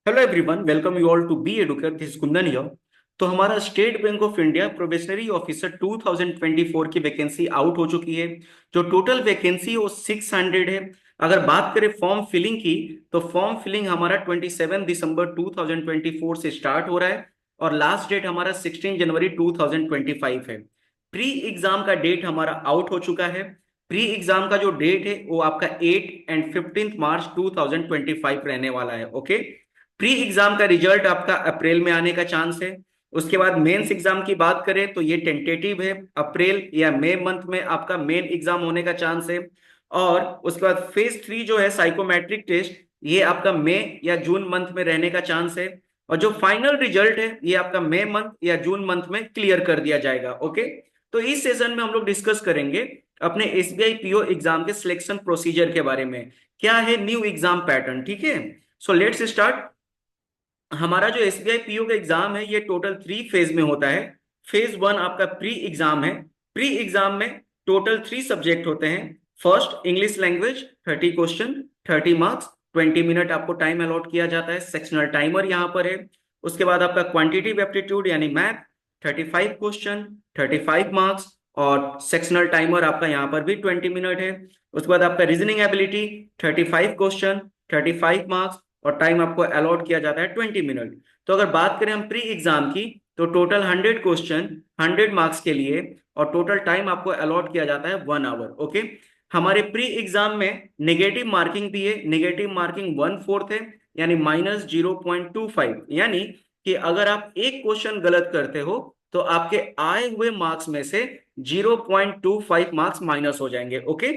Hello everyone, welcome you all to be educate. This Kundan here. तो हमारा State Bank of India probationary officer 2024 की vacancy out हो चुकी है। जो टोटल वैकेंसी वो 600 है। अगर बात करें फॉर्म फिलिंग की, तो फॉर्म फिलिंग हमारा 27 दिसंबर 2024 से स्टार्ट हो रहा है और लास्ट डेट हमारा 16 जनवरी 2025 है। प्री एग्जाम का डेट हमारा आउट हो चुका है। प्री एग्जाम का जो डेट है वो आपका 8 एंड 15 मार्च 2025 रहने वाला है। ओके। प्री एग्जाम का रिजल्ट आपका अप्रैल में आने का चांस है। उसके बाद मेंस एग्जाम की बात करें तो ये टेंटेटिव है, अप्रैल या मई मंथ में आपका मेन एग्जाम होने का चांस है। और उसके बाद फेज 3 जो है साइकोमेट्रिक टेस्ट, ये आपका मई या जून मंथ में रहने का चांस है। और जो फाइनल रिजल्ट है ये आपका मई मंथ या जून मंथ में क्लियर कर दिया जाएगा। ओके। तो इस सेशन में हम लोग डिस्कस करेंगे अपने एसबीआई पीओ एग्जाम के सिलेक्शन प्रोसीजर के बारे में। क्या है न्यू एग्जाम पैटर्न, ठीक है। So let's start. हमारा जो एसबीआई पीओ का एग्जाम है ये टोटल 3 फेज में होता है। फेज 1 आपका प्री एग्जाम है। प्री एग्जाम में टोटल 3 सब्जेक्ट होते हैं। First English language, 30 question, 30 marks, 20 minute आपको टाइम अलॉट किया जाता है। सेक्शनल टाइमर यहाँ पर है। उसके बाद आपका क्वांटिटेटिव एप्टीट्यूड यानी मैथ, 35 क्वेश्चन, 35 मार्क्स, और सेक्शनल टाइमर आपका यहाँ पर भी 20 मिनट है। उसके बाद आपका रीजनिंग एबिलिटी, 35 क्वेश्चन, 35 मार्क्स, और टाइम आपको अलॉट किया जाता है 20 मिनट। तो अगर बात करें हम प्री एग्जाम की, तो टोटल 100 क्वेश्चन, 100 मार्क्स के लिए, और टोटल टाइम आपको अलॉट किया जाता है 1 आवर। ओके। हमारे प्री एग्जाम में नेगेटिव मार्किंग भी है। नेगेटिव मार्किंग 1/4 है, यानी -0.25। यानी कि अगर आप एक क्वेश्चन गलत करते हो तो आपके आए हुए मार्क्स में से 0.25 मार्क्स माइनस हो जाएंगे। ओके।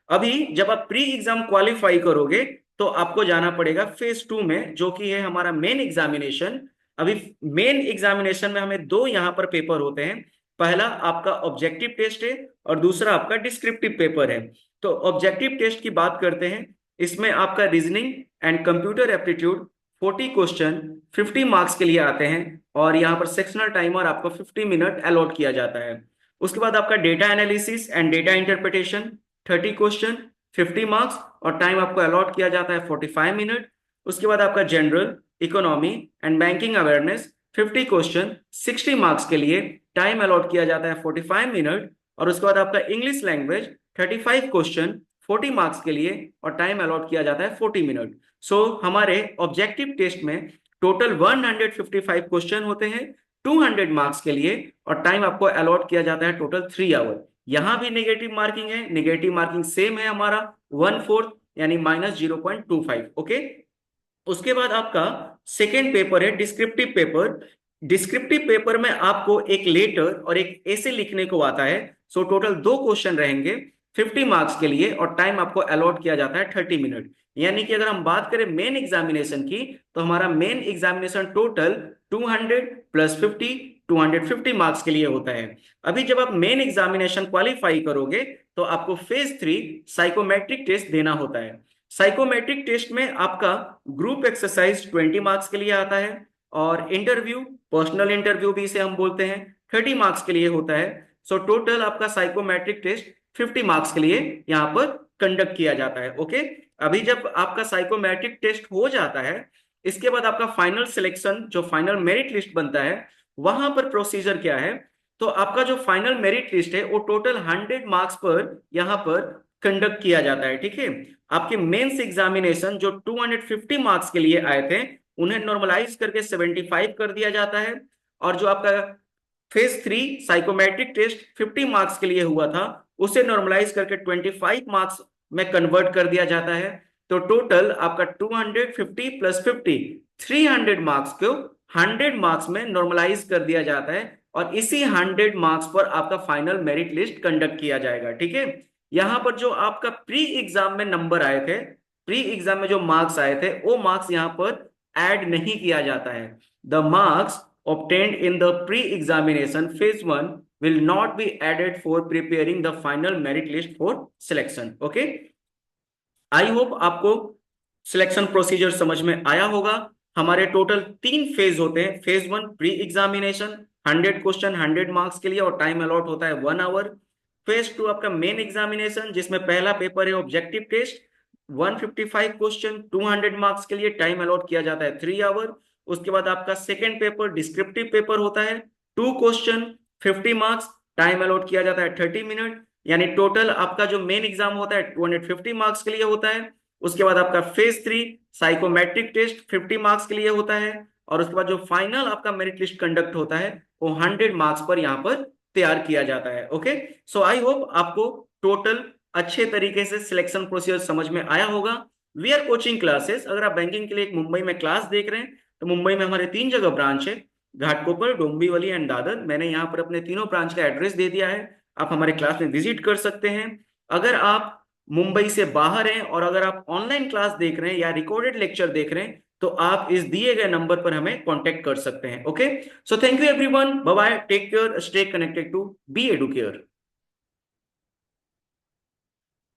अभी जब आप प्री एग्जाम क्वालिफाई करोगे तो आपको जाना पड़ेगा फेज 2 में, जो कि है हमारा मेन एग्जामिनेशन। अभी मेन एग्जामिनेशन में हमें दो यहाँ पर पेपर होते हैं। पहला आपका ऑब्जेक्टिव टेस्ट है और दूसरा आपका डिस्क्रिप्टिव पेपर है। तो ऑब्जेक्टिव टेस्ट की बात करते हैं। इसमें आपका reasoning and computer aptitude 40 question, 50 marks के लिए आते हैं। और यहाँ पर सेक्शनल टाइमर आपको 50 मिनट अलॉट किया जाता है। उसके बाद आपका data analysis and data interpretation, 30 question, 50 marks, और टाइम आपको अलॉट किया जाता है 45 मिनट। उसके बाद आपका general, economy and banking awareness, 50 question, 60 marks के लिए, टाइम अलॉट किया जाता है 45 मिनट। और उसके बाद आपका इंग्लिश लैंग्वेज, 35 क्वेश्चन, 40 मार्क्स के लिए, और टाइम अलॉट किया जाता है 40 मिनट। सो हमारे ऑब्जेक्टिव टेस्ट में टोटल 155 क्वेश्चन होते हैं 200 मार्क्स के लिए, और टाइम आपको अलॉट किया जाता है टोटल 3 आवर। यहां भी नेगेटिव मार्किंग है। नेगेटिव मार्किंग सेम है हमारा 1/4, यानी -0.25। ओके। उसके बाद आपका सेकेंड पेपर है डिस्क्रिप्टिव पेपर। डिस्क्रिप्टिव पेपर में आपको एक लेटर और एक ऐसे लिखने को आता है। सो टोटल 2 क्वेश्चन रहेंगे 50 मार्क्स के लिए, और टाइम आपको अलॉट किया जाता है 30 मिनट। यानी कि अगर हम बात करें मेन एग्जामिनेशन की, तो हमारा मेन एग्जामिनेशन टोटल 200 + 50, 250 मार्क्स के लिए होता है। अभी जब आप मेन एग्जामिनेशन क्वालिफाई करोगे तो आपको फेज 3 साइकोमेट्रिक टेस्ट देना होता है। साइकोमेट्रिक टेस्ट में आपका ग्रुप एक्सरसाइज 20 मार्क्स के लिए आता है, और इंटरव्यू, पर्सनल इंटरव्यू भी इसे हम बोलते हैं, 30 मार्क्स के लिए होता है। सो टोटल आपका साइकोमेट्रिक टेस्ट 50 मार्क्स के लिए यहाँ पर कंडक्ट किया जाता है। ओके। अभी जब आपका साइकोमेट्रिक टेस्ट हो जाता है, इसके बाद आपका फाइनल सिलेक्शन, जो फाइनल मेरिट लिस्ट बनता है, वहां पर प्रोसीजर क्या है। तो आपका जो फाइनल मेरिट लिस्ट है वो टोटल 100 मार्क्स पर यहाँ पर कंडक्ट किया जाता है, ठीक है। आपके मेंस एग्जामिनेशन जो 250 मार्क्स के लिए आए थे, उन्हें नॉर्मलाइज करके 75 कर दिया जाता है। और जो आपका फेज 3 साइकोमेट्रिक टेस्ट 50 मार्क्स के लिए हुआ था, उसे नॉर्मलाइज करके 25 मार्क्स में कन्वर्ट कर दिया जाता है। तो टोटल आपका 250 + 50, 300 मार्क्स को 100 मार्क्स में नॉर्मलाइज कर दिया जाता है। और इसी 100 मार्क्स पर आपका फाइनल मेरिट लिस्ट कंडक्ट किया जाएगा, ठीक है। यहां पर जो आपका प्री एग्जाम में नंबर आए थे, प्री एग्जाम में जो मार्क्स आए थे, वो मार्क्स यहां पर ऐड नहीं किया जाता है। The marks obtained in the pre-examination phase 1 will not be added for preparing the final merit list for selection. Okay. I hope आपको सिलेक्शन प्रोसीजर समझ में आया होगा। हमारे टोटल 3 फेज होते हैं। Phase 1 pre examination, 100 question, 100 marks के लिए, और टाइम अलॉट होता है 1 आवर। फेज 2 आपका मेन एग्जामिनेशन, जिसमें पहला पेपर है ऑब्जेक्टिव टेस्ट, 155 क्वेश्चन 200 मार्क्स के लिए टाइम अलॉट किया जाता है 3 आवर। उसके बाद आपका सेकेंड पेपर डिस्क्रिप्टिव पेपर होता है, 2 क्वेश्चन 50 मार्क्स, टाइम अलॉट किया जाता है 30 मिनट। यानी टोटल आपका जो मेन एग्जाम होता है 250 मार्क्स के लिए होता है। उसके बाद आपका फेज 3 साइकोमेट्रिक टेस्ट 50 मार्क्स के लिए होता है। और उसके बाद जो फाइनल आपका मेरिट लिस्ट कंडक्ट होता है वो 100 मार्क्स पर यहाँ पर तैयार किया जाता है। ओके, सो आई होप आपको टोटल अच्छे तरीके से सिलेक्शन प्रोसीजर समझ में आया होगा। वी आर कोचिंग क्लासेस, अगर आप बैंकिंग के लिए एक मुंबई में क्लास देख रहे हैं तो मुंबई में हमारे 3 जगह ब्रांच है, घाटकोपर, डोंबिवली एंड दादर। मैंने यहाँ पर अपने तीनों ब्रांच का एड्रेस दे दिया है, आप हमारे क्लास में विजिट कर सकते हैं। अगर आप मुंबई से बाहर हैं और अगर आप ऑनलाइन क्लास देख रहे हैं या रिकॉर्डेड लेक्चर देख रहे हैं तो आप इस दिए गए नंबर पर हमें कांटेक्ट कर सकते हैं। Okay, so thank you everyone, bye bye, take care, stay connected to be Educare.